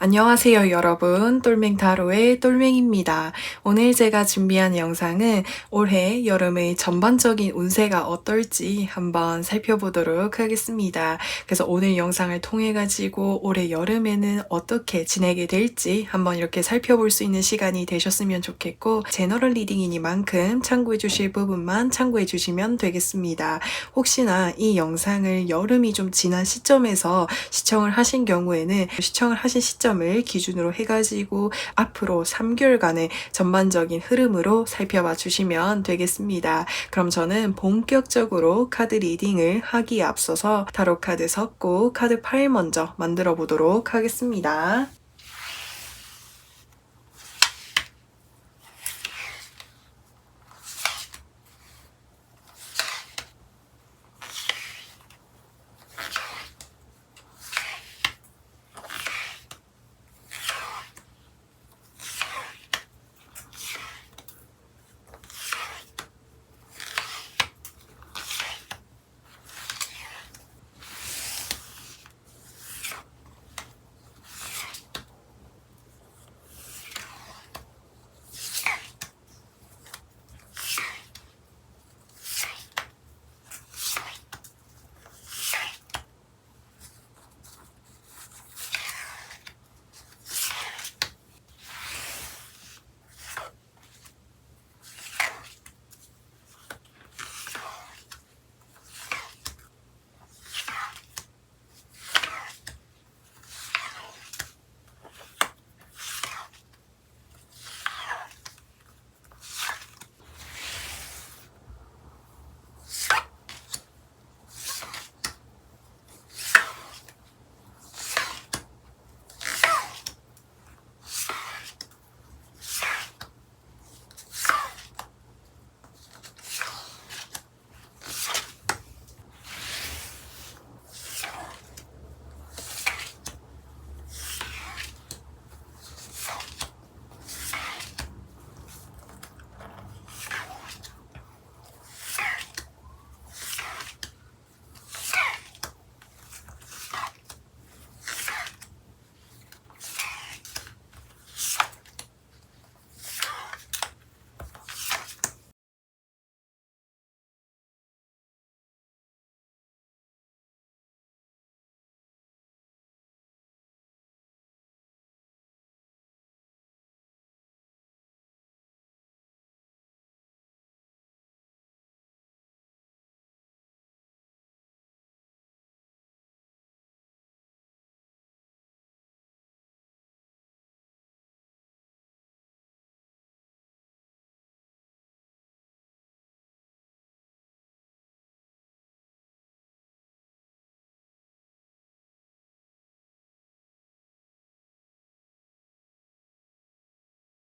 안녕하세요, 여러분. 똘맹타로의 똘맹입니다. 오늘 제가 준비한 영상은 올해 여름의 전반적인 운세가 어떨지 한번 살펴보도록 하겠습니다. 그래서 오늘 영상을 통해 가지고 올해 여름에는 어떻게 지내게 될지 한번 이렇게 살펴볼 수 있는 시간이 되셨으면 좋겠고, 제너럴 리딩이니만큼 참고해 주실 부분만 참고해 주시면 되겠습니다. 혹시나 이 영상을 여름이 좀 지난 시점에서 시청을 하신 경우에는 시청을 하신 시점을 기준으로 해가지고 앞으로 3개월간의 전반적인 흐름으로 살펴봐 주시면 되겠습니다. 그럼 저는 본격적으로 카드 리딩을 하기에 앞서서 타로 카드 섞고 카드 파일 먼저 만들어 보도록 하겠습니다.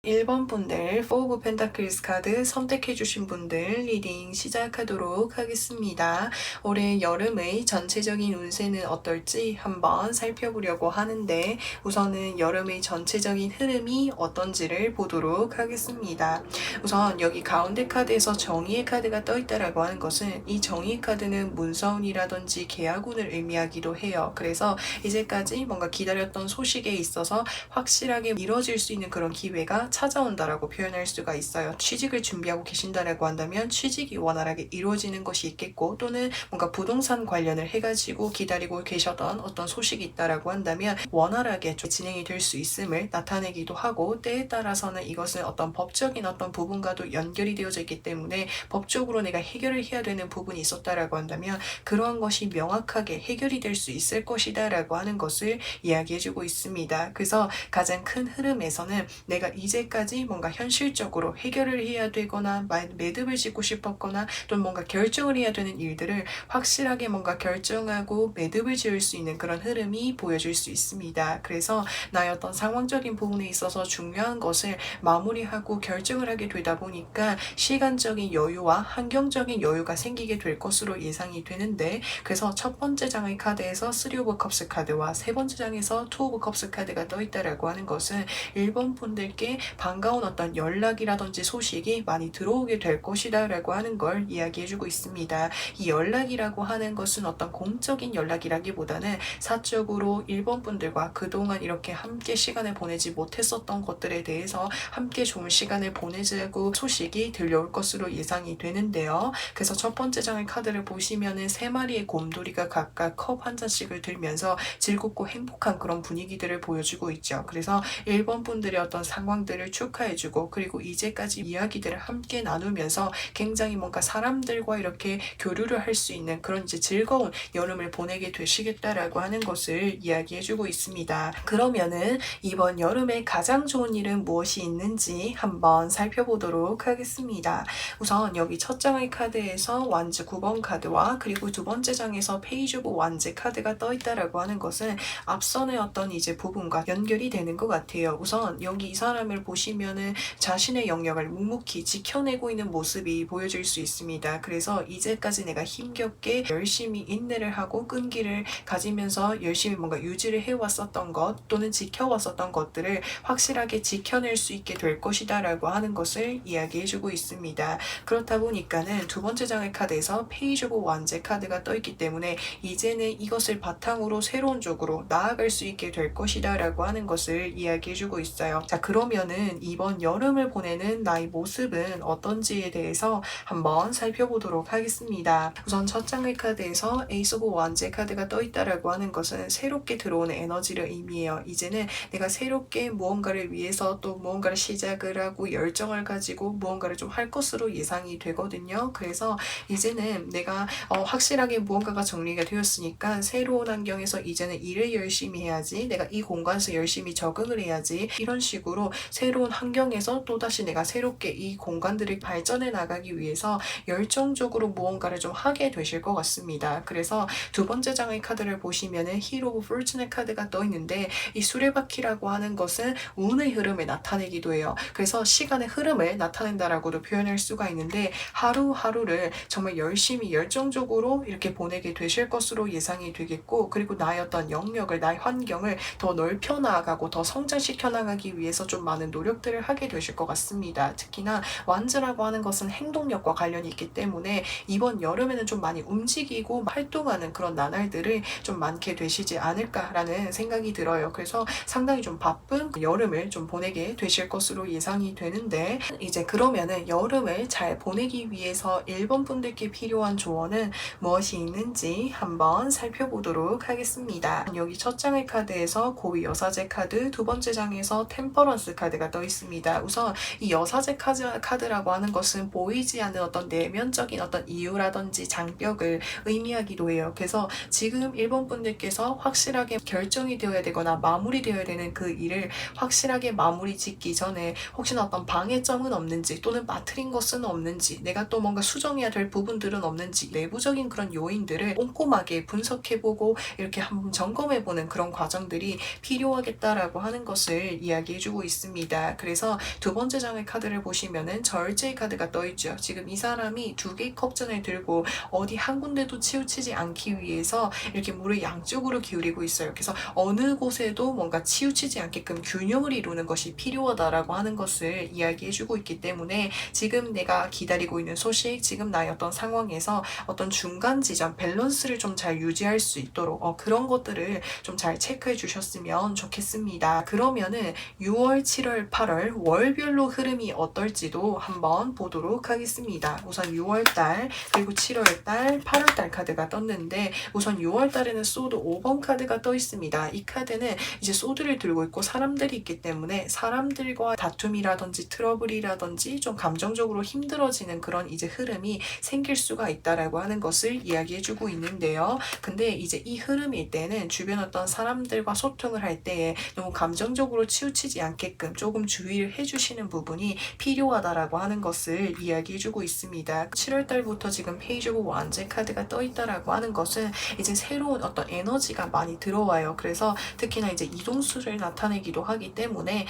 일 번 분들, 4 오브 펜타클스 카드 선택해주신 분들 리딩 시작하도록 하겠습니다. 올해 여름의 전체적인 운세는 어떨지 한번 살펴보려고 하는데, 우선은 여름의 전체적인 흐름이 어떤지를 보도록 하겠습니다. 우선 여기 가운데 카드에서 정의의 카드가 떠있다라고 하는 것은, 이 정의의 카드는 문서운이라든지 계약운을 의미하기도 해요. 그래서 이제까지 뭔가 기다렸던 소식에 있어서 확실하게 이뤄질 수 있는 그런 기회가 찾아온다라고 표현할 수가 있어요. 취직을 준비하고 계신다라고 한다면 취직이 원활하게 이루어지는 것이 있겠고, 또는 뭔가 부동산 관련을 해가지고 기다리고 계셨던 어떤 소식이 있다라고 한다면 원활하게 좀 진행이 될 수 있음을 나타내기도 하고, 때에 따라서는 이것은 어떤 법적인 어떤 부분과도 연결이 되어져 있기 때문에 법적으로 내가 해결을 해야 되는 부분이 있었다라고 한다면 그러한 것이 명확하게 해결이 될 수 있을 것이다 라고 하는 것을 이야기해주고 있습니다. 그래서 가장 큰 흐름에서는 내가 이제까지 뭔가 현실적으로 해결을 해야 되거나 매듭을 짓고 싶었거나 또는 뭔가 결정을 해야 되는 일들을 확실하게 뭔가 결정하고 매듭을 지을 수 있는 그런 흐름이 보여질 수 있습니다. 그래서 나의 어떤 상황적인 부분에 있어서 중요한 것을 마무리하고 결정을 하게 되다 보니까 시간적인 여유와 환경적인 여유가 생기게 될 것으로 예상이 되는데, 그래서 첫 번째 장의 카드에서 3 오브 컵스 카드와 세 번째 장에서 2 오브 컵스 카드가 떠있다라고 하는 것은 1번 분들께 반가운 어떤 연락이라든지 소식이 많이 들어오게 될 것이다 라고 하는 걸 이야기해주고 있습니다. 이 연락이라고 하는 것은 어떤 공적인 연락이라기보다는 사적으로 일본 분들과 그동안 이렇게 함께 시간을 보내지 못했었던 것들에 대해서 함께 좋은 시간을 보내자고 소식이 들려올 것으로 예상이 되는데요. 그래서 첫 번째 장의 카드를 보시면은 세 마리의 곰돌이가 각각 컵 한 잔씩을 들면서 즐겁고 행복한 그런 분위기들을 보여주고 있죠. 그래서 일본 분들의 어떤 상황들을 축하해주고 그리고 이제까지 이야기들을 함께 나누면서 굉장히 뭔가 사람들과 이렇게 교류를 할 수 있는 그런 이제 즐거운 여름을 보내게 되시겠다라고 하는 것을 이야기해주고 있습니다. 그러면은 이번 여름에 가장 좋은 일은 무엇이 있는지 한번 살펴보도록 하겠습니다. 우선 여기 첫 장의 카드에서 완즈 9번 카드와 그리고 두 번째 장에서 페이지 오브 완즈 카드가 떠 있다라고 하는 것은 앞선의 어떤 이제 부분과 연결이 되는 것 같아요. 우선 여기 이 사람을 보시면은 자신의 영역을 묵묵히 지켜내고 있는 모습이 보여질 수 있습니다. 그래서 이제까지 내가 힘겹게 열심히 인내를 하고 끈기를 가지면서 열심히 뭔가 유지를 해왔었던 것 또는 지켜왔었던 것들을 확실하게 지켜낼 수 있게 될 것이다 라고 하는 것을 이야기해주고 있습니다. 그렇다 보니까는 두 번째 장의 카드에서 페이지 오브 완즈 카드가 떠있기 때문에 이제는 이것을 바탕으로 새로운 쪽으로 나아갈 수 있게 될 것이다 라고 하는 것을 이야기해주고 있어요. 자, 그러면은 이번 여름을 보내는 나의 모습은 어떤지에 대해서 한번 살펴보도록 하겠습니다. 우선 첫 장의 카드에서 에이스 오브 완즈 카드가 떠있다라고 하는 것은 새롭게 들어오는 에너지를 의미해요. 이제는 내가 새롭게 무언가를 위해서 또 무언가를 시작을 하고 열정을 가지고 무언가를 좀 할 것으로 예상이 되거든요. 그래서 이제는 내가 확실하게 무언가가 정리가 되었으니까 새로운 환경에서 이제는 일을 열심히 해야지, 내가 이 공간에서 열심히 적응을 해야지, 이런 식으로 새로운 환경에서 또다시 내가 새롭게 이 공간들을 발전해 나가기 위해서 열정적으로 무언가를 좀 하게 되실 것 같습니다. 그래서 두 번째 장의 카드를 보시면은 힐 오브 포르춘의 카드가 떠 있는데 이 수레바퀴라고 하는 것은 운의 흐름을 나타내기도 해요. 그래서 시간의 흐름을 나타낸다라고도 표현할 수가 있는데 하루하루를 정말 열심히 열정적으로 이렇게 보내게 되실 것으로 예상이 되겠고, 그리고 나의 어떤 영역을, 나의 환경을 더 넓혀 나가고 더 성장시켜 나가기 위해서 좀 많은 노력들을 하게 되실 것 같습니다. 특히나 완즈라고 하는 것은 행동력과 관련이 있기 때문에 이번 여름에는 좀 많이 움직이고 활동하는 그런 나날들을 좀 많게 되시지 않을까라는 생각이 들어요. 그래서 상당히 좀 바쁜 여름을 좀 보내게 되실 것으로 예상이 되는데, 이제 그러면은 여름을 잘 보내기 위해서 일본 분들께 필요한 조언은 무엇이 있는지 한번 살펴보도록 하겠습니다. 여기 첫 장의 카드에서 고위 여사제 카드, 두 번째 장에서 템퍼런스 카드가 떠 있습니다. 우선 이 여사제 카드라고 하는 것은 보이지 않는 어떤 내면적인 어떤 이유라든지 장벽을 의미하기도 해요. 그래서 지금 일본 분들께서 확실하게 결정이 되어야 되거나 마무리되어야 되는 그 일을 확실하게 마무리 짓기 전에 혹시나 어떤 방해점은 없는지 또는 빠뜨린 것은 없는지, 내가 또 뭔가 수정해야 될 부분들은 없는지 내부적인 그런 요인들을 꼼꼼하게 분석해보고 이렇게 한번 점검해보는 그런 과정들이 필요하겠다라고 하는 것을 이야기해주고 있습니다. 그래서 두 번째 장의 카드를 보시면은 절제의 카드가 떠있죠. 지금 이 사람이 두 개의 컵전을 들고 어디 한 군데도 치우치지 않기 위해서 이렇게 물을 양쪽으로 기울이고 있어요. 그래서 어느 곳에도 뭔가 치우치지 않게끔 균형을 이루는 것이 필요하다라고 하는 것을 이야기해주고 있기 때문에 지금 내가 기다리고 있는 소식, 지금 나의 어떤 상황에서 어떤 중간 지점, 밸런스를 좀 잘 유지할 수 있도록 그런 것들을 좀 잘 체크해 주셨으면 좋겠습니다. 그러면은 6월, 7월, 8월 월별로 흐름이 어떨지도 한번 보도록 하겠습니다. 우선 6월달, 그리고 7월달, 8월달 카드가 떴는데 우선 6월달에는 소드 5번 카드가 떠 있습니다. 이 카드는 이제 소드를 들고 있고 사람들이 있기 때문에 사람들과 다툼이라든지 트러블이라든지 좀 감정적으로 힘들어지는 그런 이제 흐름이 생길 수가 있다라고 하는 것을 이야기해주고 있는데요. 근데 이제 이 흐름일 때는 주변 어떤 사람들과 소통을 할 때에 너무 감정적으로 치우치지 않게끔 조금 주의를 해주시는 부분이 필요하다라고 하는 것을 이야기해주고 있습니다. 7월달부터 지금 페이지 오브 완즈 카드가 떠 있다라고 하는 것은 이제 새로운 어떤 에너지가 많이 들어와요. 그래서 특히나 이제 이동수를 나타내기도 하기 때문에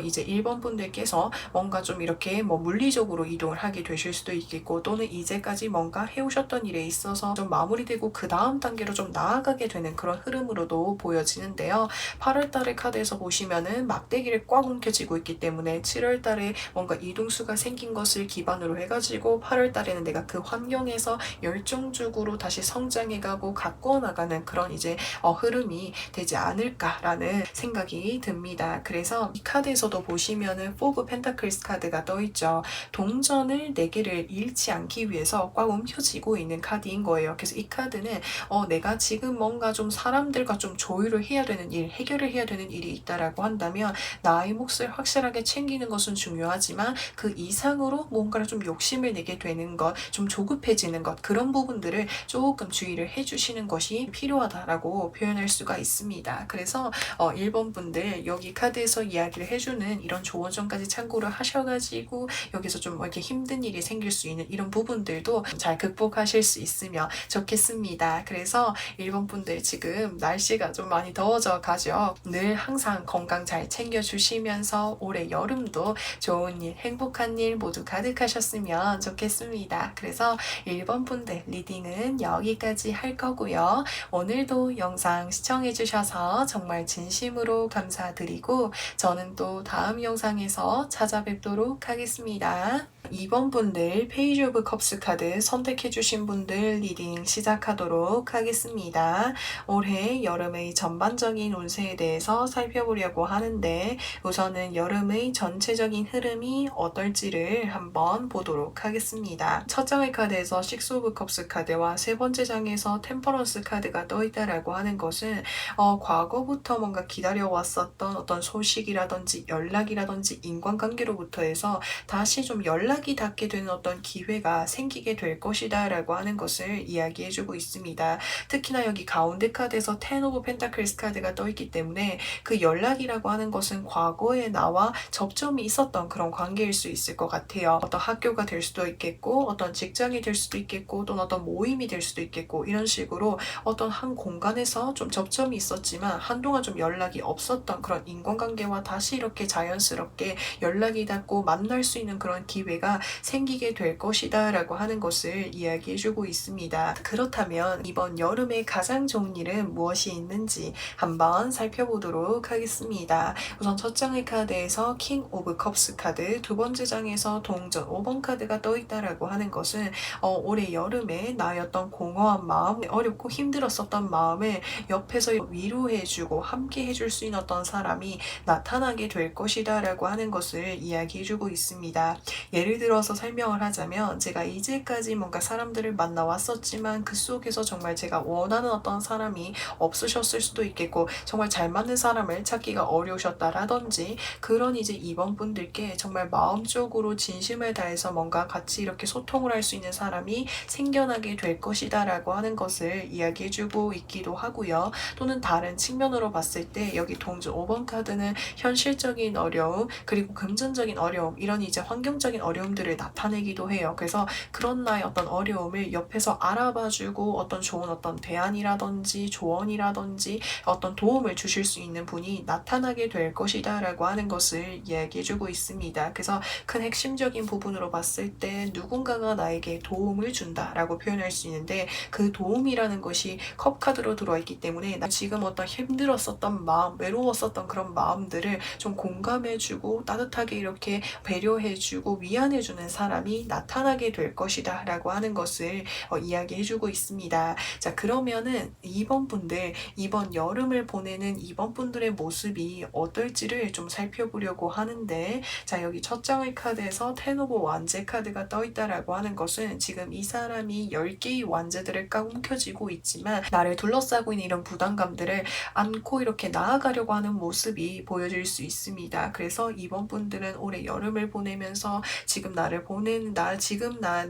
이제 일본 분들께서 뭔가 좀 이렇게 뭐 물리적으로 이동을 하게 되실 수도 있겠고, 또는 이제까지 뭔가 해오셨던 일에 있어서 좀 마무리되고 그 다음 단계로 좀 나아가게 되는 그런 흐름으로도 보여지는데요. 8월달의 카드에서 보시면은 막대기를 꽉 움켜쥐고 이루어지고 있기 때문에 7월 달에 뭔가 이동수가 생긴 것을 기반으로 해가지고 8월 달에는 내가 그 환경에서 열정적으로 다시 성장해가고 가꿔 나가는 그런 이제 흐름이 되지 않을까라는 생각이 듭니다. 그래서 이 카드에서도 보시면은 4 오브 펜타클스 카드가 떠있죠. 동전을 4개를 잃지 않기 위해서 꽉 움켜쥐고 있는 카드인 거예요. 그래서 이 카드는 내가 지금 뭔가 좀 사람들과 좀 조율을 해야 되는 일, 해결을 해야 되는 일이 있다라고 한다면 나의 몫을 확실하게 챙기는 것은 중요하지만 그 이상으로 뭔가를 좀 욕심을 내게 되는 것, 좀 조급해지는 것, 그런 부분들을 조금 주의를 해주시는 것이 필요하다라고 표현할 수가 있습니다. 그래서 1번 분들 여기 카드에서 이야기를 해주는 이런 조언점까지 참고를 하셔가지고 여기서 좀 이렇게 힘든 일이 생길 수 있는 이런 부분들도 잘 극복하실 수 있으면 좋겠습니다. 그래서 1번 분들 지금 날씨가 좀 많이 더워져 가죠. 늘 항상 건강 잘 챙겨주시면서 올해 여름도 좋은 일, 행복한 일 모두 가득하셨으면 좋겠습니다. 그래서 1번 분들 리딩은 여기까지 할 거고요. 오늘도 영상 시청해주셔서 정말 진심으로 감사드리고 저는 또 다음 영상에서 찾아뵙도록 하겠습니다. 2번 분들 페이지 오브 컵스 카드 선택해주신 분들 리딩 시작하도록 하겠습니다. 올해 여름의 전반적인 운세에 대해서 살펴보려고 하는데 우선은 여름의 전체적인 흐름이 어떨지를 한번 보도록 하겠습니다. 첫 장의 카드에서 6 오브 컵스 카드와 세 번째 장에서 템퍼런스 카드가 떠있다라고 하는 것은 과거부터 뭔가 기다려왔었던 어떤 소식이라든지 연락이라든지 인간관계로부터 해서 다시 좀 연락이 닿게 되는 어떤 기회가 생기게 될 것이다 라고 하는 것을 이야기해주고 있습니다. 특히나 여기 가운데 카드에서 10 오브 펜타클스 카드가 떠있기 때문에 그 연락이라고 하는 것은 과거에 나와 접점이 있었던 그런 관계일 수 있을 것 같아요. 어떤 학교가 될 수도 있겠고 어떤 직장이 될 수도 있겠고 또는 어떤 모임이 될 수도 있겠고 이런 식으로 어떤 한 공간에서 좀 접점이 있었지만 한동안 좀 연락이 없었던 그런 인간관계와 다시 이렇게 자연스럽게 연락이 닿고 만날 수 있는 그런 기회가 생기게 될 것이다 라고 하는 것을 이야기해주고 있습니다. 그렇다면 이번 여름에 가장 좋은 일은 무엇이 있는지 한번 살펴보도록 하겠습니다. 우선 첫 장의 카드에서 킹 오브 컵스 카드, 두 번째 장에서 동전 5번 카드가 떠있다라고 하는 것은 올해 여름에 나의 어떤 공허한 마음, 어렵고 힘들었었던 마음을 옆에서 위로해주고 함께 해줄 수 있는 어떤 사람이 나타나게 될 것이다 라고 하는 것을 이야기해주고 있습니다. 예를 들어서 설명을 하자면 제가 이제까지 뭔가 사람들을 만나왔었지만 그 속에서 정말 제가 원하는 어떤 사람이 없으셨을 수도 있겠고 정말 잘 맞는 사람을 찾기가 어려우셨다라든지 그런 이제 2번 분들께 정말 마음적으로 진심을 다해서 뭔가 같이 이렇게 소통을 할 수 있는 사람이 생겨나게 될 것이다 라고 하는 것을 이야기해주고 있기도 하고요. 또는 다른 측면으로 봤을 때 여기 동전 5번 카드는 현실적인 어려움 그리고 금전적인 어려움 이런 이제 환경적인 어려움들을 나타내기도 해요. 그래서 그런 나의 어떤 어려움을 옆에서 알아봐주고 어떤 좋은 어떤 대안이라든지 조언이라든지 어떤 도움을 주실 수 있는 분이 나타나게 될 것이다 라고 하는 것을 이야기해주고 있습니다. 그래서 큰 핵심적인 부분으로 봤을 때 누군가가 나에게 도움을 준다라고 표현할 수 있는데 그 도움이라는 것이 컵 카드로 들어와 있기 때문에 나 지금 어떤 힘들었었던 마음, 외로웠었던 그런 마음들을 좀 공감해주고 따뜻하게 이렇게 배려해주고 위안해주는 사람이 나타나게 될 것이다 라고 하는 것을 이야기해주고 있습니다. 자, 그러면은 2번 분들, 이번 여름을 보내는 2번 분들의 모습이 어떨지를 좀 살펴보려고 하는데 자, 여기 첫 장의 카드에서 10 오브 완제 카드가 떠있다라고 하는 것은 지금 이 사람이 10개의 완제들을 꽉 움켜쥐고 있지만 나를 둘러싸고 있는 이런 부담감들을 안고 이렇게 나아가려고 하는 모습이 보여질 수 있습니다. 그래서 2번 분들은 올해 여름을 보내면서 지금 나를 보내는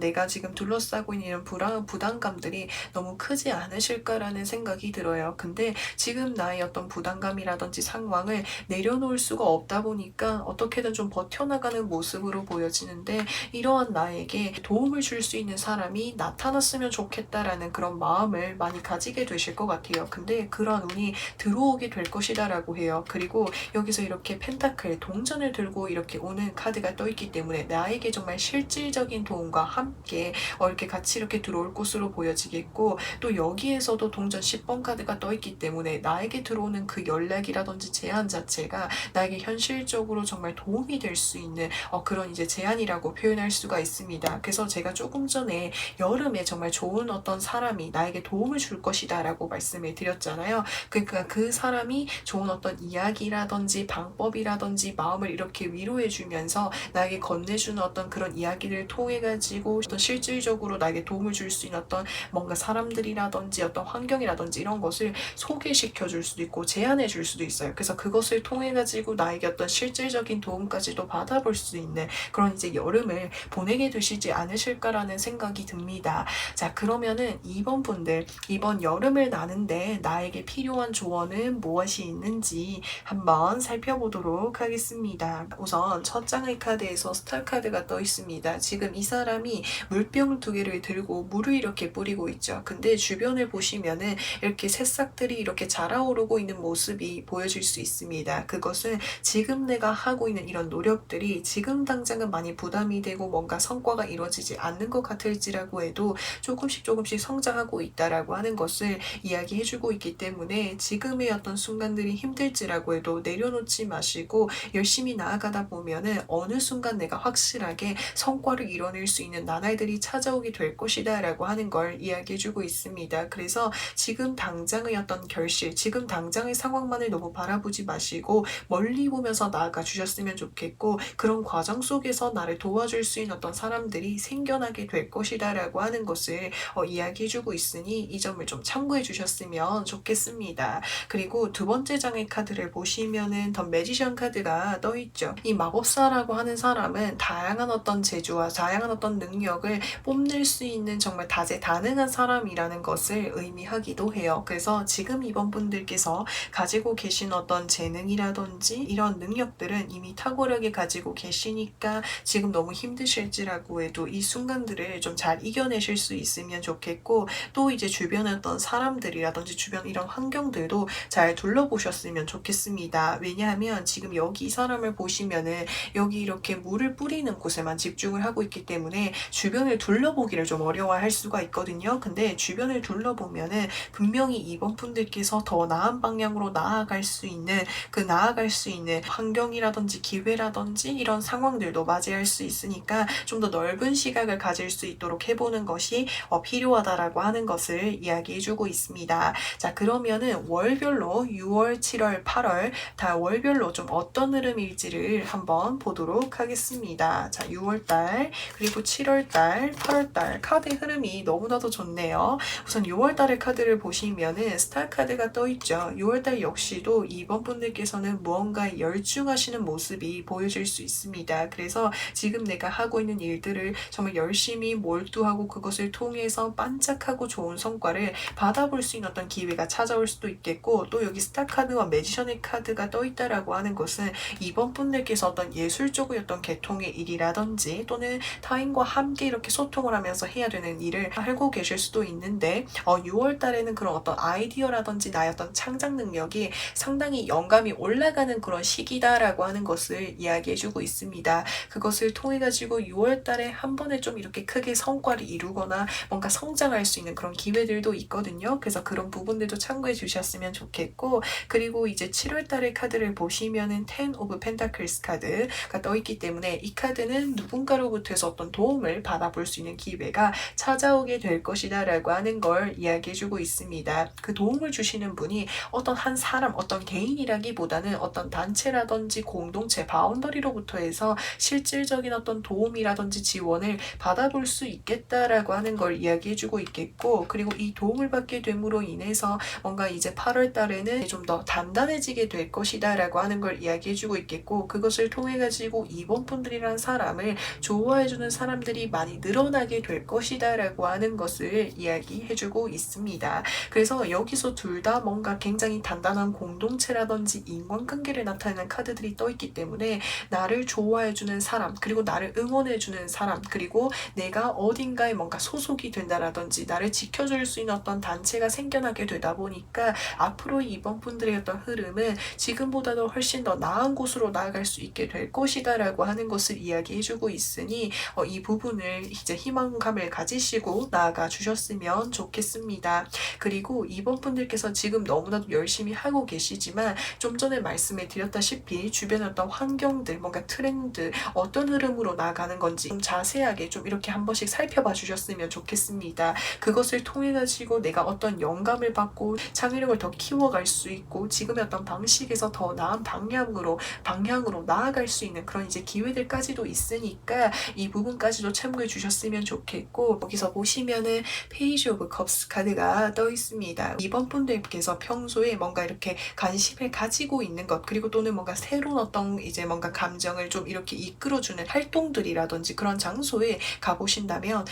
내가 지금 둘러싸고 있는 이런 부담감들이 너무 크지 않으실까라는 생각이 들어요. 근데 지금 나의 어떤 부담감이라든지 상황을 내려놓을 수가 없다 보니까 어떻게든 좀 버텨나가는 모습으로 보여지는데 이러한 나에게 도움을 줄 수 있는 사람이 나타났으면 좋겠다라는 그런 마음을 많이 가지게 되실 것 같아요. 근데 그런 운이 들어오게 될 것이다 라고 해요. 그리고 여기서 이렇게 펜타클 동전을 들고 이렇게 오는 카드가 떠있기 때문에 나에게 나에게 정말 실질적인 도움과 함께 이렇게 같이 이렇게 들어올 것으로 보여지겠고, 또 여기에서도 동전 10번 카드가 떠 있기 때문에 나에게 들어오는 그 연락이라든지 제안 자체가 나에게 현실적으로 정말 도움이 될 수 있는 그런 이제 제안이라고 표현할 수가 있습니다. 그래서 제가 조금 전에 여름에 정말 좋은 어떤 사람이 나에게 도움을 줄 것이다 라고 말씀을 드렸잖아요. 그러니까 그 사람이 좋은 어떤 이야기라든지 방법이라든지 마음을 이렇게 위로해 주면서 나에게 건네주는 어떤 그런 이야기를 통해 가지고 어떤 실질적으로 나에게 도움을 줄 수 있는 어떤 뭔가 사람들이라든지 어떤 환경이라든지 이런 것을 소개시켜 줄 수도 있고 제안해 줄 수도 있어요. 그래서 그것을 통해 가지고 나에게 어떤 실질적인 도움까지도 받아볼 수 있는 그런 이제 여름을 보내게 되시지 않으실까라는 생각이 듭니다. 자, 그러면은 이번 분들, 이번 여름을 나는데 나에게 필요한 조언은 무엇이 있는지 한번 살펴보도록 하겠습니다. 우선 첫 장의 카드에서 스타 카드가 떠 있습니다. 지금 이 사람이 물병 2개를 들고 물을 이렇게 뿌리고 있죠. 근데 주변을 보시면은 이렇게 새싹들이 이렇게 자라오르고 있는 모습이 보여질 수 있습니다. 그것은 지금 내가 하고 있는 이런 노력들이 지금 당장은 많이 부담이 되고 뭔가 성과가 이루어지지 않는 것 같을지라고 해도 조금씩 성장하고 있다라고 하는 것을 이야기해주고 있기 때문에 지금의 어떤 순간들이 힘들지라고 해도 내려놓지 마시고 열심히 나아가다 보면은 어느 순간 내가 확실하게 성과를 이뤄낼 수 있는 나날들이 찾아오게 될 것이다 라고 하는 걸 이야기해주고 있습니다. 그래서 지금 당장의 어떤 결실, 지금 당장의 상황만을 너무 바라보지 마시고 멀리 보면서 나아가 주셨으면 좋겠고, 그런 과정 속에서 나를 도와줄 수 있는 어떤 사람들이 생겨나게 될 것이다 라고 하는 것을 이야기해주고 있으니 이 점을 좀 참고해 주셨으면 좋겠습니다. 그리고 두 번째 장의 카드를 보시면은 더 매지션 카드가 떠 있죠. 이 마법사라고 하는 사람은 다양한 어떤 재주와 다양한 어떤 능력을 뽐낼 수 있는 정말 다재다능한 사람이라는 것을 의미하기도 해요. 그래서 지금 이번 분들께서 가지고 계신 어떤 재능이라든지 이런 능력들은 이미 탁월하게 가지고 계시니까 지금 너무 힘드실지라고 해도 이 순간들을 좀 잘 이겨내실 수 있으면 좋겠고, 또 이제 주변에 어떤 사람들이라든지 주변 이런 환경들도 잘 둘러보셨으면 좋겠습니다. 왜냐하면 지금 여기 이 사람을 보시면은 여기 이렇게 물을 뿌리는 곳에만 집중을 하고 있기 때문에 주변을 둘러보기를 좀 어려워할 수가 있거든요. 근데 주변을 둘러보면은 분명히 이번 분들께서 더 나은 방향으로 나아갈 수 있는 환경이라든지 기회라든지 이런 상황들도 맞이할 수 있으니까 좀 더 넓은 시각을 가질 수 있도록 해보는 것이 필요하다라고 하는 것을 이야기해주고 있습니다. 자, 그러면은 월별로 6월, 7월, 8월 다 월별로 좀 어떤 흐름일지를 한번 보도록 하겠습니다. 자, 6월달 그리고 7월달, 8월달 카드 흐름이 너무나도 좋네요. 우선 6월달의 카드를 보시면은 스타 카드가 떠있죠. 6월달 역시도 이번 분들께서는 무언가에 열중하시는 모습이 보여질 수 있습니다. 그래서 지금 내가 하고 있는 일들을 정말 열심히 몰두하고 그것을 통해서 반짝하고 좋은 성과를 받아볼 수 있는 어떤 기회가 찾아올 수도 있겠고, 또 여기 스타 카드와 매지션의 카드가 떠있다라고 하는 것은 이번 분들께서 어떤 예술적인 어떤 계통의 일이라든지 또는 타인과 함께 이렇게 소통을 하면서 해야 되는 일을 하고 계실 수도 있는데 6월 달에는 그런 어떤 아이디어라든지 나의 어떤 창작 능력이 상당히 영감이 올라가는 그런 시기다라고 하는 것을 이야기해주고 있습니다. 그것을 통해 가지고 6월 달에 한 번에 좀 이렇게 크게 성과를 이루거나 뭔가 성장할 수 있는 그런 기회들도 있거든요. 그래서 그런 부분들도 참고해 주셨으면 좋겠고, 그리고 이제 7월 달의 카드를 보시면은 10 of Pentacles 카드가 떠있기 때문에 이 카드는 누군가로부터서 어떤 도움을 받아볼 수 있는 기회가 찾아오게 될 것이다 라고 하는 걸 이야기해주고 있습니다. 그 도움을 주시는 분이 어떤 한 사람, 어떤 개인이라기보다는 어떤 단체라든지 공동체, 바운더리로부터 해서 실질적인 어떤 도움이라든지 지원을 받아볼 수 있겠다라고 하는 걸 이야기해주고 있겠고, 그리고 이 도움을 받게 됨으로 인해서 뭔가 이제 8월 달에는 좀 더 단단해지게 될 것이다 라고 하는 걸 이야기해주고 있겠고, 그것을 통해 가지고 이번 분들이란 사람을 좋아해주는 사람들이 많이 늘어나게 될 것이다 라고 하는 것을 이야기해주고 있습니다. 그래서 여기서 둘 다 뭔가 굉장히 단단한 공동체라든지 인간관계를 나타내는 카드들이 떠있기 때문에 나를 좋아해주는 사람, 그리고 나를 응원해주는 사람, 그리고 내가 어딘가에 뭔가 소속이 된다라든지 나를 지켜줄 수 있는 어떤 단체가 생겨나게 되다 보니까 앞으로 이번 분들의 어떤 흐름은 지금보다도 훨씬 더 나은 곳으로 나아갈 수 있게 될 것이다 라고 하는 것을 이야기 이야기해주고 있으니 이 부분을 이제 희망감을 가지시고 나아가 주셨으면 좋겠습니다. 그리고 이번 분들께서 지금 너무나도 열심히 하고 계시지만 좀 전에 말씀을 드렸다시피 주변의 어떤 환경들, 뭔가 트렌드, 어떤 흐름으로 나아가는 건지 좀 자세하게 좀 이렇게 한 번씩 살펴봐 주셨으면 좋겠습니다. 그것을 통해 가지고 내가 어떤 영감을 받고 창의력을 더 키워갈 수 있고 지금의 어떤 방식에서 더 나은 방향으로 나아갈 수 있는 그런 이제 기회들까지도 있으니까 이 부분까지도 참고해 주셨으면 좋겠고, 여기서 보시면은 페이지 오브 컵스 카드가 떠 있습니다. 이번 분들께서 평소에 뭔가 이렇게 관심을 가지고 있는 것, 그리고 또는 뭔가 새로운 어떤 이제 뭔가 감정을 좀 이렇게 이끌어주는 활동들이라든지 그런 장소에 가보신다면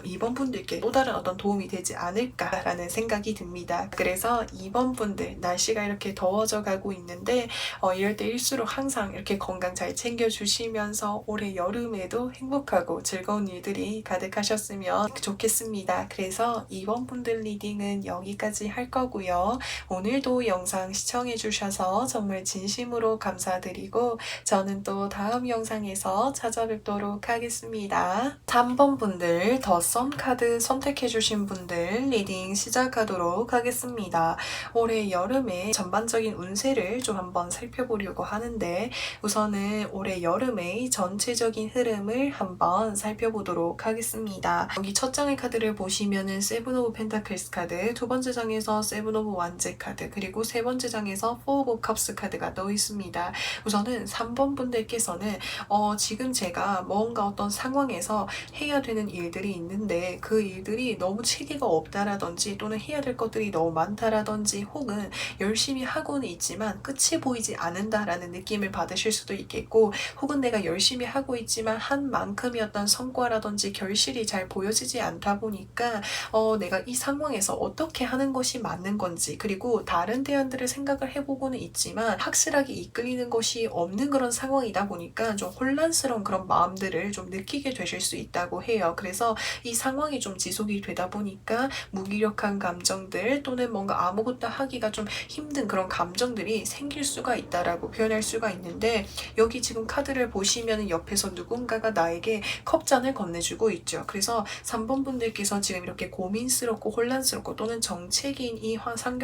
이번 분들께 또 다른 어떤 도움이 되지 않을까라는 생각이 듭니다. 그래서 이번 분들 날씨가 이렇게 더워져 가고 있는데 이럴 때일수록 항상 이렇게 건강 잘 챙겨주시면서 올해 여름에도 행복하고 즐거운 일들이 가득하셨으면 좋겠습니다. 그래서 이번 분들 리딩은 여기까지 할 거고요. 오늘도 영상 시청해주셔서 정말 진심으로 감사드리고 저는 또 다음 영상에서 찾아뵙도록 하겠습니다. 3번 분들 더 선 카드 선택해주신 분들 리딩 시작하도록 하겠습니다. 올해 여름에 전반적인 운세를 좀 한번 살펴보려고 하는데 우선은 올해 여름의 전체적인 흐름을 한번 살펴보도록 하겠습니다. 여기 첫 장의 카드를 보시면은 세븐 오브 펜타클스 카드, 두 번째 장에서 세븐 오브 완제 카드, 그리고 세 번째 장에서 포 오브 컵스 카드가 떠 있습니다. 우선은 3번 분들께서는 지금 제가 뭔가 어떤 상황에서 해야 되는 일들이 있는데 그 일들이 너무 체계가 없다라든지 또는 해야 될 것들이 너무 많다라든지 혹은 열심히 하고는 있지만 끝이 보이지 않는다라는 느낌을 받으실 수도 있겠고, 혹은 내가 열심히 하고 있지만 한 만큼의 어떤 성과라든지 결실이 잘 보여지지 않다 보니까 내가 이 상황에서 어떻게 하는 것이 맞는 건지, 그리고 다른 대안들을 생각을 해보고는 있지만 확실하게 이끌리는 것이 없는 그런 상황이다 보니까 좀 혼란스러운 그런 마음들을 좀 느끼게 되실 수 있다고 해요. 그래서 이 상황이 좀 지속이 되다 보니까 무기력한 감정들 또는 뭔가 아무것도 하기가 좀 힘든 그런 감정들이 생길 수가 있다라고 표현할 수가 있는데, 여기 지금 카드를 보시면 옆에서 누군가가 나에게 컵잔을 건네주고 있죠. 그래서 3번 분들께서 지금 이렇게 고민스럽고 혼란스럽고 또는 정체기인 이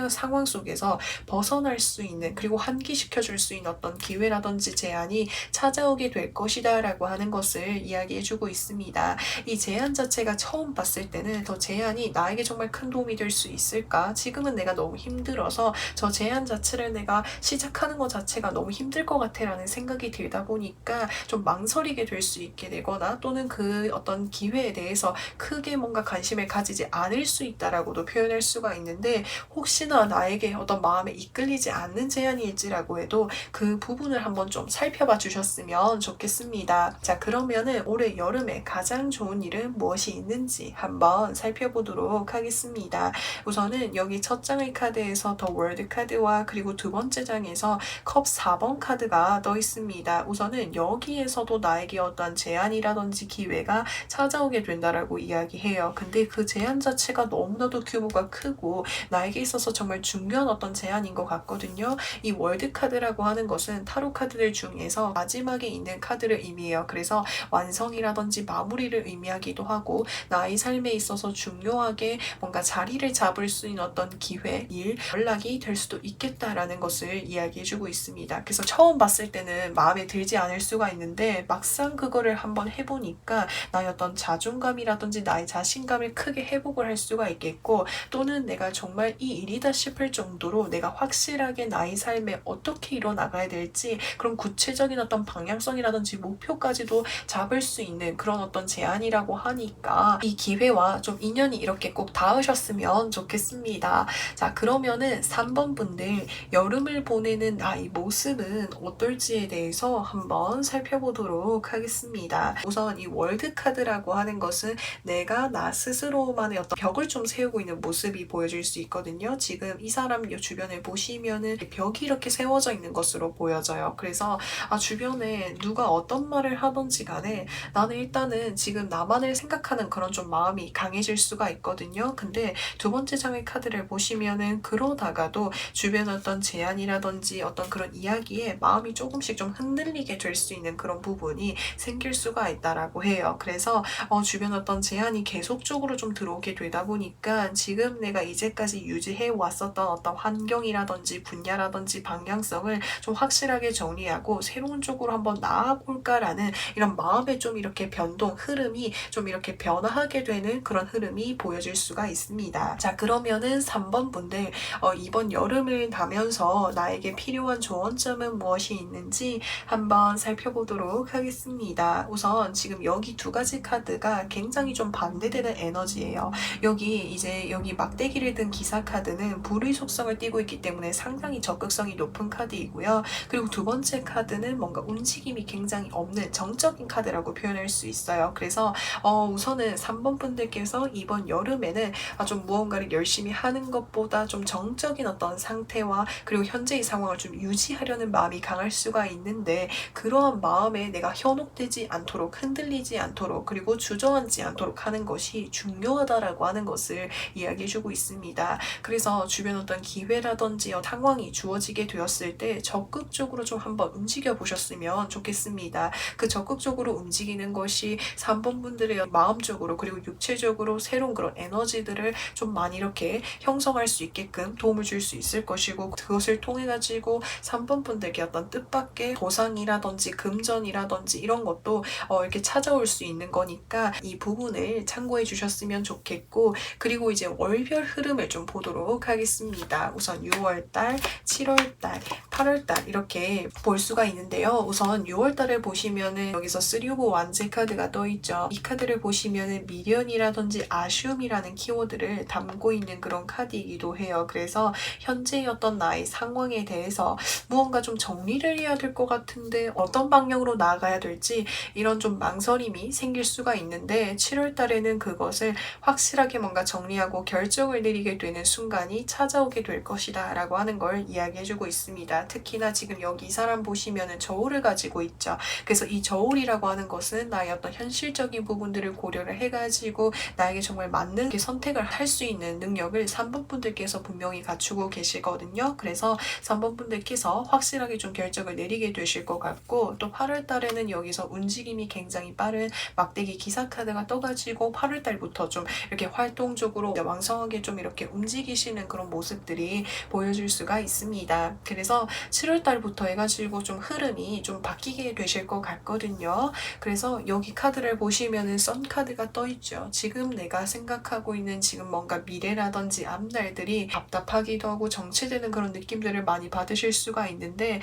상황 속에서 벗어날 수 있는, 그리고 환기시켜줄 수 있는 어떤 기회라든지 제안이 찾아오게 될 것이다 라고 하는 것을 이야기해주고 있습니다. 이 제안 자체가 처음 봤을 때는 저 제안이 나에게 정말 큰 도움이 될 수 있을까? 지금은 내가 너무 힘들어서 저 제안 자체를 내가 시작하는 것 자체가 너무 힘들 것 같아 라는 생각이 들다 보니까 좀 망설이게 될 수 있게 되거나 또는 그 어떤 기회에 대해서 크게 뭔가 관심을 가지지 않을 수 있다라고도 표현할 수가 있는데, 혹시나 나에게 어떤 마음에 이끌리지 않는 제안일지라고 해도 그 부분을 한번 좀 살펴봐 주셨으면 좋겠습니다. 자, 그러면은 올해 여름에 가장 좋은 일은 무엇이 있는지 한번 살펴보도록 하겠습니다. 우선은 여기 첫 장의 카드에서 더 월드 카드와 그리고 두 번째 장에서 컵 4번 카드가 떠 있습니다. 우선은 여기에서도 나에게 어떤 제안이라든지 기회가 찾아오게 된다라고 이야기해요. 근데 그 제안 자체가 너무나도 규모가 크고 나에게 있어서 정말 중요한 어떤 제안인 것 같거든요. 이 월드 카드라고 하는 것은 타로 카드들 중에서 마지막에 있는 카드를 의미해요. 그래서 완성이라든지 마무리를 의미하기도 하고 나의 삶에 있어서 중요하게 뭔가 자리를 잡을 수 있는 어떤 기회, 일, 연락이 될 수도 있겠다라는 것을 이야기해주고 있습니다. 그래서 처음 봤을 때는 마음에 들지 않을 수가 있는데 막상 그거를 한번 해보니까 나의 어떤 자존감이라든지 나의 자신감을 크게 회복을 할 수가 있겠고, 또는 내가 정말 이 일이다 싶을 정도로 내가 확실하게 나의 삶에 어떻게 이뤄나가야 될지 그런 구체적인 어떤 방향성이라든지 목표까지도 잡을 수 있는 그런 어떤 제안이라고 하니까 이 기회와 좀 인연이 이렇게 꼭 닿으셨으면 좋겠습니다. 자, 그러면은 3번 분들 여름을 보내는 나의 모습은 어떨지에 대해서 한번 살펴보도록 하겠습니다. 우선 이 월드 카드라고 하는 것은 내가 나 스스로만의 어떤 벽을 좀 세우고 있는 모습이 보여질 수 있거든요. 지금 이 사람 주변을 보시면은 벽이 이렇게 세워져 있는 것으로 보여져요. 그래서 주변에 누가 어떤 말을 하던지 간에 나는 일단은 지금 나만을 생각하는 그런 좀 마음이 강해질 수가 있거든요. 근데 두 번째 장의 카드를 보시면은 그러다가도 주변 어떤 제안이라든지 어떤 그런 이야기에 마음이 조금씩 좀 흔들리게 될 수 있는 그런 부분, 부분이 생길 수가 있다라고 해요. 그래서 주변 어떤 제한이 계속적으로 좀 들어오게 되다 보니까 지금 내가 이제까지 유지해 왔었던 어떤 환경이라든지 분야라든지 방향성을 좀 확실하게 정리하고 새로운 쪽으로 한번 나아볼까라는 이런 마음의 좀 이렇게 변동, 흐름이 좀 이렇게 변화하게 되는 그런 흐름이 보여질 수가 있습니다. 자, 그러면은 3번 분들, 이번 여름을 가면서 나에게 필요한 조언점은 무엇이 있는지 한번 살펴보도록 하겠습니다. 우선 지금 여기 두 가지 카드가 굉장히 좀 반대되는 에너지예요. 여기 막대기를 든 기사 카드는 불의 속성을 띠고 있기 때문에 상당히 적극성이 높은 카드이고요. 그리고 두 번째 카드는 뭔가 움직임이 굉장히 없는 정적인 카드라고 표현할 수 있어요. 그래서 우선은 3번 분들께서 이번 여름에는 좀 무언가를 열심히 하는 것보다 좀 정적인 어떤 상태와 그리고 현재의 상황을 좀 유지하려는 마음이 강할 수가 있는데, 그러한 마음에 내가 현혹되지 않도록, 흔들리지 않도록, 그리고 주저앉지 않도록 하는 것이 중요하다라고 하는 것을 이야기해주고 있습니다. 그래서 주변 어떤 기회라든지 상황이 주어지게 되었을 때 적극적으로 좀 한번 움직여 보셨으면 좋겠습니다. 그 적극적으로 움직이는 것이 3번 분들의 마음적으로 그리고 육체적으로 새로운 그런 에너지들을 좀 많이 이렇게 형성할 수 있게끔 도움을 줄 수 있을 것이고, 그것을 통해 가지고 3번 분들께 어떤 뜻밖의 보상이라든지 금전이라든지 이런 것도 이렇게 찾아올 수 있는 거니까 이 부분을 참고해 주셨으면 좋겠고, 그리고 이제 월별 흐름을 좀 보도록 하겠습니다. 우선 6월달, 7월달, 8월달 이렇게 볼 수가 있는데요. 우선 6월달을 보시면은 여기서 3 오브 완즈 카드가 떠있죠. 이 카드를 보시면은 미련이라든지 아쉬움이라는 키워드를 담고 있는 그런 카드이기도 해요. 그래서 현재의 어떤 나의 상황에 대해서 무언가 좀 정리를 해야 될 것 같은데 어떤 방향으로 나아가야 될지 이런 좀 망설임이 생길 수가 있는데, 7월달에는 그것을 확실하게 뭔가 정리하고 결정을 내리게 되는 순간이 찾아오게 될 것이다 라고 하는 걸 이야기해주고 있습니다. 특히나 지금 여기 이 사람 보시면은 저울을 가지고 있죠. 그래서 이 저울이라고 하는 것은 나의 어떤 현실적인 부분들을 고려를 해가지고 나에게 정말 맞는 선택을 할 수 있는 능력을 3번 분들께서 분명히 갖추고 계시거든요. 그래서 3번 분들께서 확실하게 좀 결정을 내리게 되실 것 같고, 또 8월 달에는 여기서 움직임이 굉장히 빠른 막대기 기사 카드가 떠가지고 8월 달부터 좀 이렇게 활동적으로 왕성하게 좀 이렇게 움직이시는 그런 모습들이 보여질 수가 있습니다. 그래서 7월 달부터 해가지고 좀 흐름이 좀 바뀌게 되실 것 같거든요. 그래서 여기 카드를 보시면은 선 카드가 떠있죠. 지금 내가 생각하고 있는 지금 뭔가 미래라든지 앞날들이 답답하기도 하고 정체되는 그런 느낌들을 많이 받으실 수가 있는데,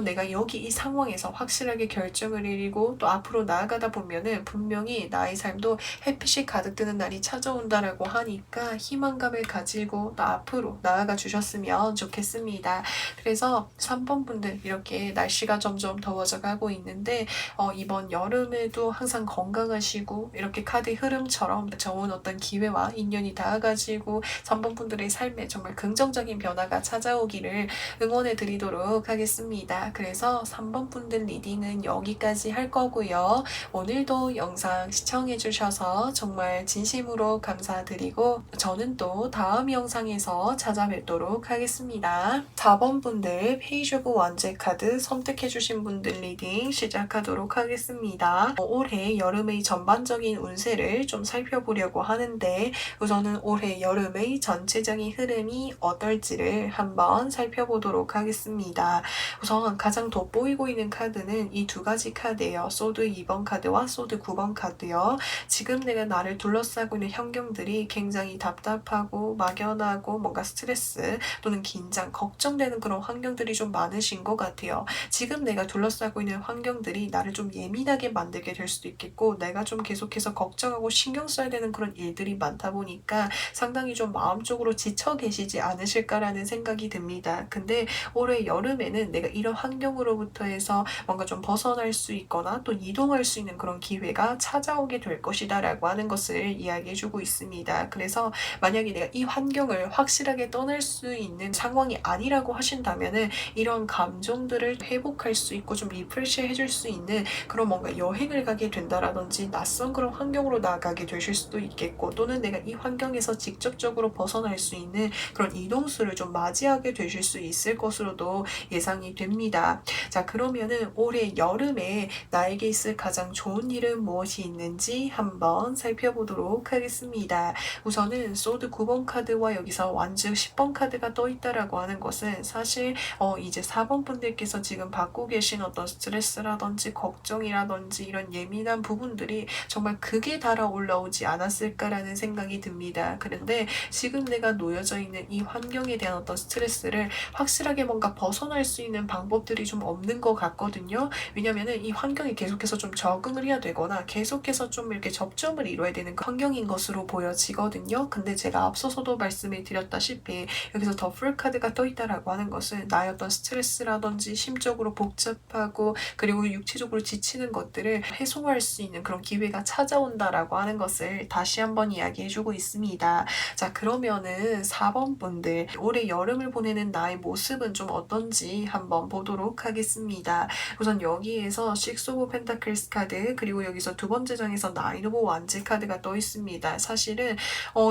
내가 여기 이 상황에서 확실하게 결정을 내리고 또 앞으로 나아가다 보면은 분명히 나의 삶도 햇빛이 가득 뜨는 날이 찾아온다라고 하니까 희망감을 가지고 또 앞으로 나아가 주셨으면 좋겠습니다. 그래서 3번 분들 이렇게 날씨가 점점 더워져 가고 있는데 이번 여름에도 항상 건강하시고 이렇게 카드 흐름처럼 좋은 어떤 기회와 인연이 닿아가지고 3번 분들의 삶에 정말 긍정적인 변화가 찾아오기를 응원해 드리도록 하겠습니다. 그래서 3번 분들 리딩은 여기까지 할 거고요. 오늘도 영상 시청해 주셔서 정말 진심으로 감사드리고 저는 또 다음 영상에서 찾아뵙도록 하겠습니다. 4번 분들 페이지 오브 완즈 카드 선택해 주신 분들 리딩 시작하도록 하겠습니다. 올해 여름의 전반적인 운세를 좀 살펴보려고 하는데, 우선은 올해 여름의 전체적인 흐름이 어떨지를 한번 살펴보도록 하겠습니다. 우선 가장 돋보이고 있는 카드는 이 두 가지 카드예요. 소드 2번 카드와 소드 9번 카드요. 지금 내가 나를 둘러싸고 있는 환경들이 굉장히 답답하고 막연하고 뭔가 스트레스 또는 긴장, 걱정되는 그런 환경들이 좀 많으신 것 같아요. 지금 내가 둘러싸고 있는 환경들이 나를 좀 예민하게 만들게 될 수도 있겠고, 내가 좀 계속해서 걱정하고 신경 써야 되는 그런 일들이 많다 보니까 상당히 좀 마음적으로 지쳐 계시지 않으실까라는 생각이 듭니다. 근데 올해 여름에는 내가 이런 환경으로부터 해서 뭔가 좀 벗어날 수 있거나 또 이동할 수 있는 그런 기회가 찾아오게 될 것이다 라고 하는 것을 이야기해주고 있습니다. 그래서 만약에 내가 이 환경을 확실하게 떠날 수 있는 상황이 아니라고 하신다면은 이런 감정들을 회복할 수 있고 좀 리프레시 해줄 수 있는 그런 뭔가 여행을 가게 된다라든지 낯선 그런 환경으로 나아가게 되실 수도 있겠고, 또는 내가 이 환경에서 직접적으로 벗어날 수 있는 그런 이동수를 좀 맞이하게 되실 수 있을 것으로도 예상이 됩니다. 자, 그러면은 올해 여름에 올해 나에게 있을 가장 좋은 일은 무엇이 있는지 한번 살펴보도록 하겠습니다. 우선은 소드 9번 카드와 여기서 완즈 10번 카드가 떠 있다라고 하는 것은 사실 이제 4번 분들께서 지금 받고 계신 어떤 스트레스라든지 걱정이라든지 이런 예민한 부분들이 정말 극에 달아 올라오지 않았을까라는 생각이 듭니다. 그런데 지금 내가 놓여져 있는 이 환경에 대한 어떤 스트레스를 확실하게 뭔가 벗어날 수 있는 방법들이 좀 없는 것 같거든요. 왜냐면은 이 환경에 계속해서 좀 적응을 해야 되거나 계속해서 좀 이렇게 접점을 이뤄야 되는 그 환경인 것으로 보여지거든요. 근데 제가 앞서서도 말씀을 드렸다시피 여기서 더풀 카드가 떠 있다라고 하는 것은 나의 어떤 스트레스라든지 심적으로 복잡하고 그리고 육체적으로 지치는 것들을 해소할 수 있는 그런 기회가 찾아온다라고 하는 것을 다시 한번 이야기해주고 있습니다. 자, 그러면은 4번 분들 올해 여름을 보내는 나의 모습은 좀 어떤지 한번 보도록 하겠습니다. 우선 여기에서 식스 오브 펜타클스 카드 그리고 여기서 두 번째 장에서 나인 오브 완즈 카드가 떠 있습니다. 사실은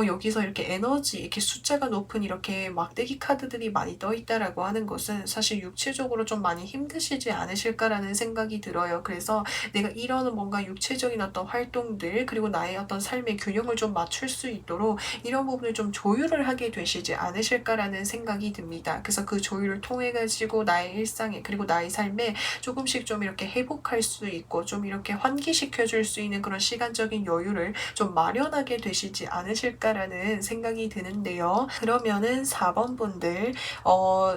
여기서 이렇게 에너지 이렇게 숫자가 높은 이렇게 막대기 카드들이 많이 떠 있다라고 하는 것은 사실 육체적으로 좀 많이 힘드시지 않으실까라는 생각이 들어요. 그래서 내가 이런 뭔가 육체적인 어떤 활동들 그리고 나의 어떤 삶의 균형을 좀 맞출 수 있도록 이런 부분을 좀 조율을 하게 되시지 않으실까라는 생각이 듭니다. 그래서 그 조율을 통해 가지고 나의 일상에 그리고 나의 삶에 조금씩 좀 이렇게 회복할 수 있고 좀 이렇게 환기시켜 줄 수 있는 그런 시간적인 여유를 좀 마련하게 되시지 않으실까라는 생각이 드는데요. 그러면은 4번 분들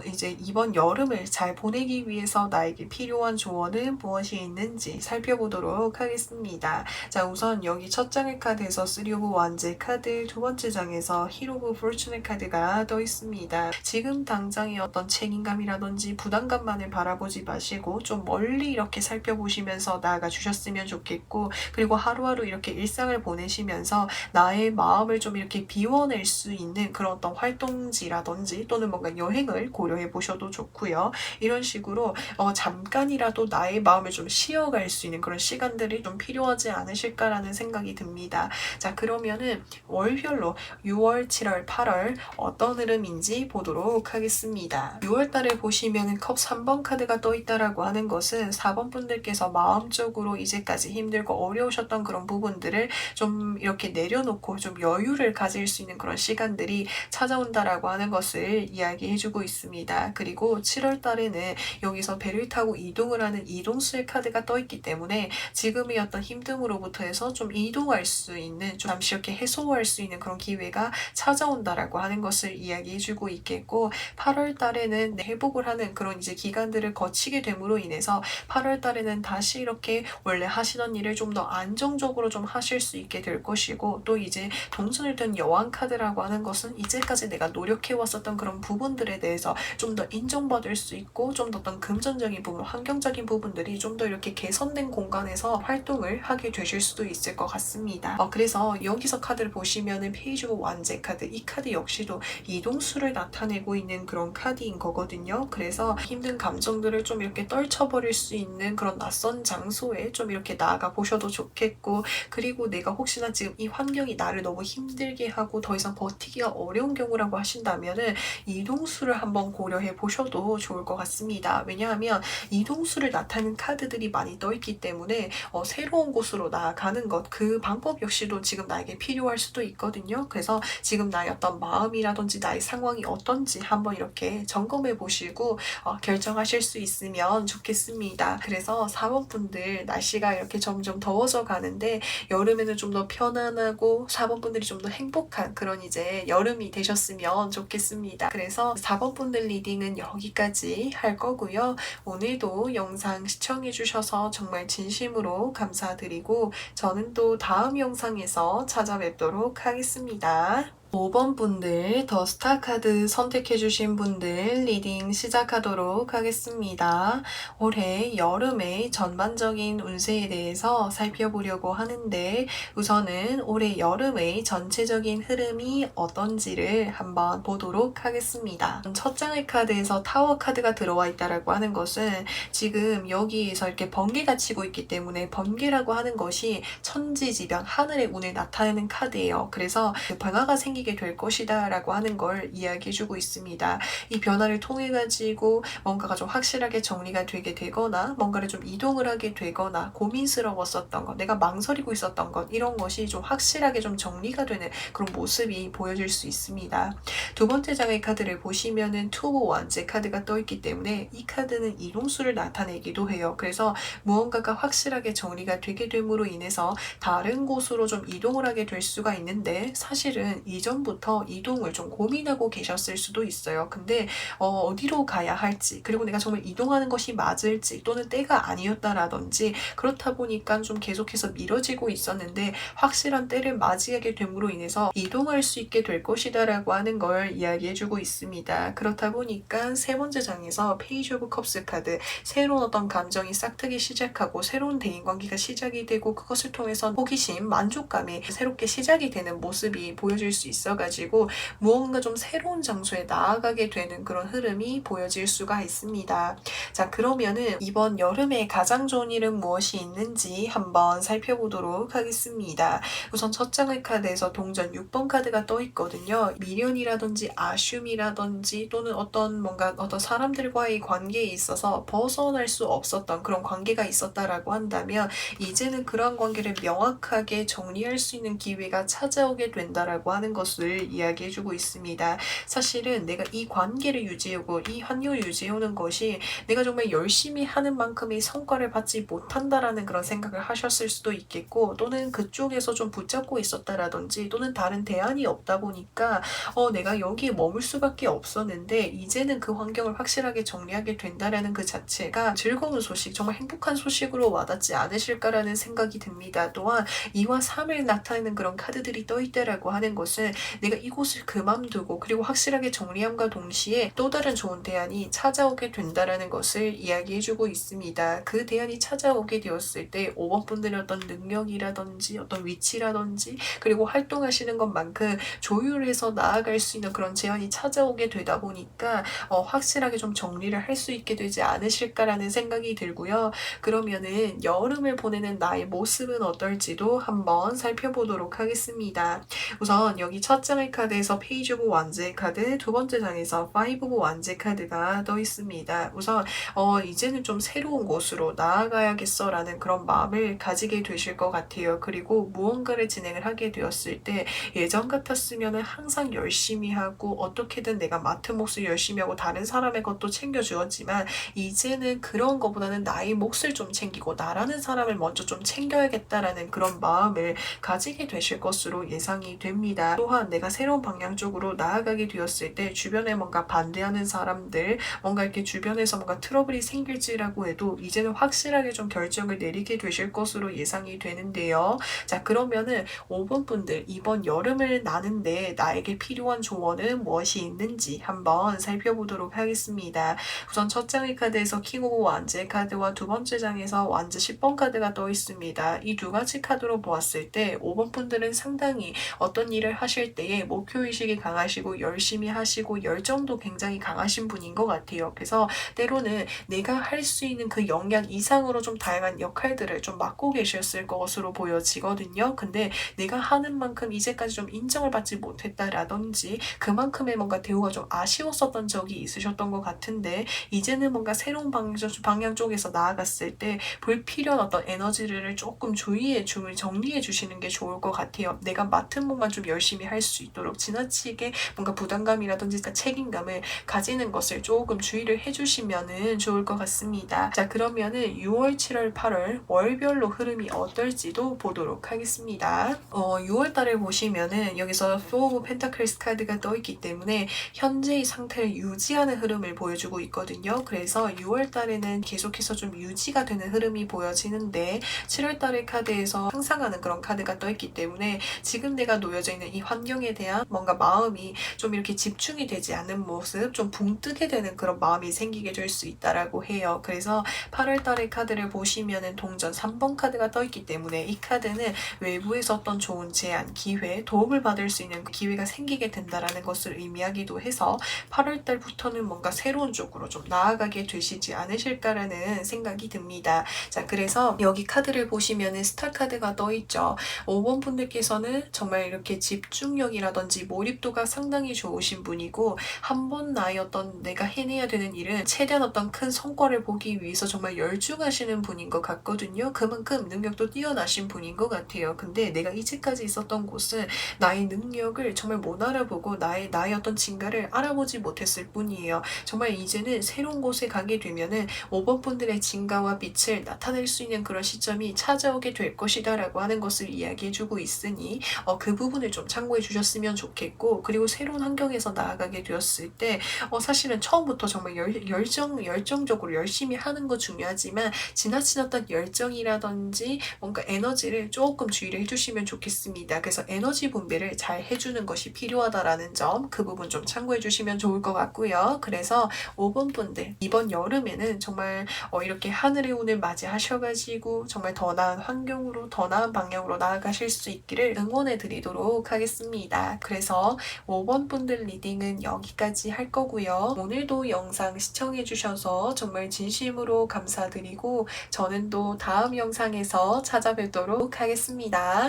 이제 이번 여름을 잘 보내기 위해서 나에게 필요한 조언은 무엇이 있는지 살펴보도록 하겠습니다. 자, 우선 여기 첫 장의 카드에서 3 오브 완즈 카드, 두 번째 장에서 힐 오브 포르추네 카드가 떠 있습니다. 지금 당장의 어떤 책임감이라든지 부담감만을 바라보지 마시고 좀 멀리 이렇게 살펴보시면서 나아가 주셨으면 좋겠고 그리고 하루하루 이렇게 일상을 보내시면서 나의 마음을 좀 이렇게 비워낼 수 있는 그런 어떤 활동지라든지 또는 뭔가 여행을 고려해 보셔도 좋고요. 이런 식으로 잠깐이라도 나의 마음을 좀 쉬어갈 수 있는 그런 시간들이 좀 필요하지 않으실까라는 생각이 듭니다. 자, 그러면은 월별로 6월, 7월, 8월 어떤 흐름인지 보도록 하겠습니다. 6월달에 보시면은 컵 3번 카드가 떠 있다라고 하는 것은 4번 분들께서 마음적으로 이제까지 힘들고 어려우셨던 그런 부분들을 좀 이렇게 내려놓고 좀 여유를 가질 수 있는 그런 시간들이 찾아온다라고 하는 것을 이야기해주고 있습니다. 그리고 7월 달에는 여기서 배를 타고 이동을 하는 이동수의 카드가 떠 있기 때문에 지금의 어떤 힘듦으로부터 해서 좀 이동할 수 있는 좀 잠시 이렇게 해소할 수 있는 그런 기회가 찾아온다라고 하는 것을 이야기해주고 있겠고 8월 달에는 회복을 하는 그런 이제 기간들을 거치게 됨으로 인해서 8월 달에는 다시 이렇게 원래 하시던 일을 좀 더 안정적으로 좀 하실 수 있게 될 것이고 또 이제 동전을 든 여왕 카드라고 하는 것은 이제까지 내가 노력해 왔었던 그런 부분들에 대해서 좀 더 인정받을 수 있고 좀 더 어떤 금전적인 부분, 환경적인 부분들이 좀 더 이렇게 개선된 공간에서 활동을 하게 되실 수도 있을 것 같습니다. 그래서 여기서 카드를 보시면은 페이지 오브 완제 카드, 이 카드 역시도 이동수를 나타내고 있는 그런 카드인 거거든요. 그래서 힘든 감정들을 좀 이렇게 떨쳐버릴 수 있는 그런 낯선 장소에 좀 이렇게 나아가 보셔도 좋겠고 그리고 내가 혹시나 지금 이 환경이 나를 너무 힘들게 하고 더 이상 버티기가 어려운 경우라고 하신다면은 이동수를 한번 고려해 보셔도 좋을 것 같습니다. 왜냐하면 이동수를 나타내는 카드들이 많이 떠 있기 때문에 새로운 곳으로 나아가는 것, 그 방법 역시도 지금 나에게 필요할 수도 있거든요. 그래서 지금 나의 어떤 마음이라든지 나의 상황이 어떤지 한번 이렇게 점검해 보시고 결정하실 수 있으면 좋겠습니다. 그래서 4번 분들 날씨가 이렇게 점점 더워져 가는데 여름에는 좀 더 편안하고 4번 분들이 좀 더 행복한 그런 이제 여름이 되셨으면 좋겠습니다. 그래서 4번 분들 리딩은 여기까지 할 거고요. 오늘도 영상 시청해 주셔서 정말 진심으로 감사드리고 저는 또 다음 영상에서 찾아뵙도록 하겠습니다. 5번 분들 더 스타 카드 선택해주신 분들 리딩 시작하도록 하겠습니다. 올해 여름의 전반적인 운세에 대해서 살펴보려고 하는데 우선은 올해 여름의 전체적인 흐름이 어떤지를 한번 보도록 하겠습니다. 첫 장의 카드에서 타워 카드가 들어와 있다라고 하는 것은 지금 여기에서 이렇게 번개가 치고 있기 때문에 번개라고 하는 것이 천지지변 하늘의 운을 나타내는 카드예요. 그래서 변화가 생기기 생기게 될 것이다 라고 하는 걸 이야기해주고 있습니다. 이 변화를 통해 가지고 뭔가가 좀 확실하게 정리가 되게 되거나 뭔가를 좀 이동을 하게 되거나 고민스러웠었던 것, 내가 망설이고 있었던 것, 이런 것이 좀 확실하게 좀 정리가 되는 그런 모습이 보여질 수 있습니다. 두 번째 장의 카드를 보시면은 투 오브 원즈 카드가 떠 있기 때문에 이 카드는 이동수를 나타내기도 해요. 그래서 무언가가 확실하게 정리가 되게 됨으로 인해서 다른 곳으로 좀 이동을 하게 될 수가 있는데, 사실은 이전부터 이동을 좀 고민하고 계셨을 수도 있어요. 근데 어디로 가야 할지, 그리고 내가 정말 이동하는 것이 맞을지, 또는 때가 아니었다라든지, 그렇다 보니까 좀 계속해서 미뤄지고 있었는데 확실한 때를 맞이하게 됨으로 인해서 이동할 수 있게 될 것이다 라고 하는 걸 이야기해주고 있습니다. 그렇다 보니까 세 번째 장에서 페이지 오브 컵스 카드, 새로운 어떤 감정이 싹트기 시작하고 새로운 대인관계가 시작이 되고 그것을 통해서 호기심, 만족감이 새롭게 시작이 되는 모습이 보여질 수 있어가지고 무언가 좀 새로운 장소에 나아가게 되는 그런 흐름이 보여질 수가 있습니다. 자, 그러면은 이번 여름에 가장 좋은 일은 무엇이 있는지 한번 살펴보도록 하겠습니다. 우선 첫 장의 카드에서 동전 6번 카드가 떠 있거든요. 미련이라든지 아쉬움이라든지 또는 어떤 사람들과의 관계에 있어서 벗어날 수 없었던 그런 관계가 있었다라고 한다면 이제는 그러한 관계를 명확하게 정리할 수 있는 기회가 찾아오게 된다라고 하는 것을 이야기해주고 있습니다. 사실은 내가 이 관계를 유지하고 이 환경을 유지해오는 것이 내가 정말 열심히 하는 만큼의 성과를 받지 못한다라는 그런 생각을 하셨을 수도 있겠고, 또는 그쪽에서 좀 붙잡고 있었다라든지, 또는 다른 대안이 없다 보니까 내가 여기에 머물 수밖에 없었는데 이제는 그 환경을 확실하게 정리하게 된다라는 그 자체가 즐거운 소식, 정말 행복한 소식으로 와닿지 않으실까라는 생각이 듭니다. 또한 2와 3을 나타내는 그런 카드들이 떠 있다라고 하는 것은 내가 이곳을 그만두고 그리고 확실하게 정리함과 동시에 또 다른 좋은 대안이 찾아오게 된다라는 것을 이야기해주고 있습니다. 그 대안이 찾아오게 되었을 때 5번 분들의 어떤 능력이라든지 어떤 위치라든지 그리고 활동하시는 것만큼 조율해서 나아갈 수 있는 그런 제안이 찾아오게 되다 보니까 확실하게 좀 정리를 할 수 있게 되지 않으실까라는 생각이 들고요. 그러면은 여름을 보내는 나의 모습은 어떨지도 한번 살펴보도록 하겠습니다. 우선 여기 첫 장의 카드에서 페이지 오브 완즈의 카드, 두 번째 장에서 파이브 오브 완즈의 카드가 떠 있습니다. 우선 이제는 좀 새로운 곳으로 나아가야겠어 라는 그런 마음을 가지게 되실 것 같아요. 그리고 무언가를 진행을 하게 되었을 때 예전 같았으면 항상 열심히 하고 어떻게든 내가 맡은 몫을 열심히 하고 다른 사람의 것도 챙겨주었지만 이제는 그런 것보다는 나의 몫을 좀 챙기고 나라는 사람을 먼저 좀 챙겨야겠다라는 그런 마음을 가지게 되실 것으로 예상이 됩니다. 또한 내가 새로운 방향 쪽으로 나아가게 되었을 때 주변에 뭔가 반대하는 사람들, 뭔가 이렇게 주변에서 뭔가 트러블이 생길지라고 해도 이제는 확실하게 좀 결정을 내리게 되실 것으로 예상이 되는데요. 자, 그러면은 5번 분들, 이번 여름을 나는데 나에게 필요한 조언은 무엇이 있는지 한번 살펴보도록 하겠습니다. 우선 첫 장의 카드에서 킹 오브 완즈의 카드와 두 번째 장에서 완즈 10번 카드가 떠 있습니다. 이 두 가지 카드로 보았을 때 5번 분들은 상당히 어떤 일을 하실 때에 목표의식이 강하시고 열심히 하시고 열정도 굉장히 강하신 분인 것 같아요. 그래서 때로는 내가 할 수 있는 그 역량 이상으로 좀 다양한 역할들을 좀 맡고 계셨을 것으로 보여지거든요. 근데 내가 하는 만큼 이제까지 좀 인정을 받지 못했다라든지 그만큼의 뭔가 대우가 좀 아쉬웠었던 적이 있으셨던 것 같은데 이제는 뭔가 새로운 방향 쪽에서 나아갔을 때 불필요한 어떤 에너지를 조금 정리해 주시는 게 좋을 것 같아요. 내가 맡은 몫만 좀 열심히 할 수 있도록 지나치게 뭔가 부담감이라든지 책임감을 가지는 것을 조금 주의를 해주시면은 좋을 것 같습니다. 자, 그러면은 6월, 7월, 8월 월별로 흐름이 어떨지도 보도록 하겠습니다. 6월 달을 보시면은 여기서 Four of Pentacles 카드가 떠 있기 때문에 현재의 상태를 유지하는 흐름을 보여주고 있거든요. 그래서 6월 달에는 계속해서 좀 유지가 되는 흐름이 보여지는데 7월 달의 카드에서 상상하는 그런 카드가 떠 있기 때문에 지금 내가 놓여져 있는 이 환경에 대한 뭔가 마음이 좀 이렇게 집중이 되지 않는 모습, 좀 붕 뜨게 되는 그런 마음이 생기게 될 수 있다라고 해요. 그래서 8월 달의 카드를 보시면은 동전 3번 카드가 떠 있기 때문에 이 카드는 외부에서 어떤 좋은 제안, 기회, 도움을 받을 수 있는 기회가 생기게 된다라는 것을 의미하기도 해서 8월 달부터는 뭔가 새로운 쪽으로 좀 나아가게 되시지 않으실까라는 생각이 듭니다. 자, 그래서 여기 카드를 보시면은 스타 카드가 떠 있죠. 5번 분들께서는 정말 이렇게 집중력이라든지 몰입도가 상당히 좋으신 분이고 한번 나의 어떤 내가 해내야 되는 일은 최대한 어떤 큰 성과를 보기 위해서 정말 열중하시는 분인 것 같거든요. 그만큼 능력도 뛰어나신 분인 것 같아요. 근데 내가 이제까지 있었던 곳은 나의 능력을 정말 못 알아보고 나의 어떤 진가를 알아보지 못했을 뿐이에요. 정말 이제는 새로운 곳에 가게 되면은 5번 분들의 진가와 빛을 나타낼 수 있는 그런 시점이 찾아오게 될 것이다 라고 하는 것을 이야기해주고 있으니 그 부분을 좀 참고해 주셨으면 좋겠고, 그리고 새로운 환경에서 나아가게 되었을 때 사실은 처음부터 정말 열정적으로 열심히 하는 거 중요하지만 지나친 어떤 열정이라든지 뭔가 에너지를 조금 주의를 해주시면 좋겠습니다. 그래서 에너지 분배를 잘 해주는 것이 필요하다라는 점, 그 부분 좀 참고해 주시면 좋을 것 같고요. 그래서 5번 분들 이번 여름에는 정말 이렇게 하늘의 운을 맞이하셔가지고 정말 더 나은 환경으로 더 나은 방향으로 나아가실 수 있기를 응원해 드리도록 하겠습니다. 그래서 5번 분들 리딩은 여기까지 할 거고요. 오늘도 영상 시청해 주셔서 정말 진심으로 감사드리고 저는 또 다음 영상에서 찾아뵙도록 하겠습니다.